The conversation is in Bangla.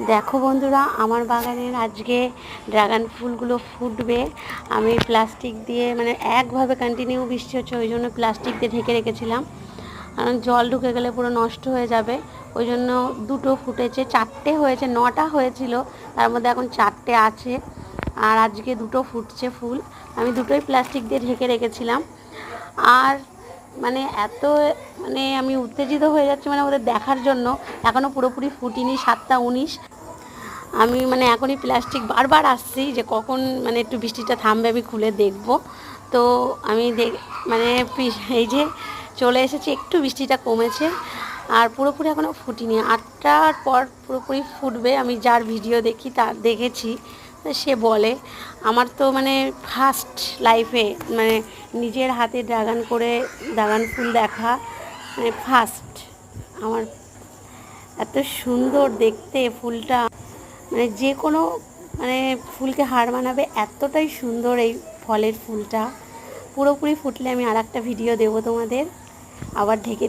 দেখো বন্ধুরা, আমার বাগানের আজকে ড্রাগন ফুলগুলো ফুটবে। আমি প্লাস্টিক দিয়ে মানে একভাবে কন্টিনিউ বৃষ্টি হচ্ছে, ওই জন্য প্লাস্টিক দিয়ে ঢেকে রেখেছিলাম, কারণ জল ঢুকে গেলে পুরো নষ্ট হয়ে যাবে। ওই জন্য দুটো ফুটেছে, চারটে হয়েছে, 9টা হয়েছিল, তার মধ্যে এখন চারটে আছে। আর আজকে দুটো ফুটছে ফুল। আমি দুটোই প্লাস্টিক দিয়ে ঢেকে রেখেছিলাম। আর মানে এত মানে আমি উত্তেজিত হয়ে যাচ্ছি মানে ওদের দেখার জন্য। এখনও পুরোপুরি ফুটিনি, 7টা 19। আমি মানে এখনই প্লাস্টিক বারবার আসছি যে কখন মানে একটু বৃষ্টিটা থামবে, আমি খুলে দেখব। তো আমি মানে এই যে চলে এসেছি, একটু বৃষ্টিটা কমেছে। আর পুরোপুরি এখনও ফুটিনি, 8টার পর পুরোপুরি ফুটবে। আমি যার ভিডিও দেখি তার দেখেছি, সে বলে আমার তো মানে ফার্স্ট লাইফে মানে নিজের হাতে ড্রাগন ফুল দেখা, মানে ফার্স্ট আমার। এত সুন্দর দেখতে ফুলটা, মানে যে কোনো মানে ফুলকে হার মানাবে, এতটাই সুন্দর এই ফলের ফুলটা। পুরোপুরি ফুটলে আমি আর একটা ভিডিও দেবো তোমাদের, আবার ঢেকে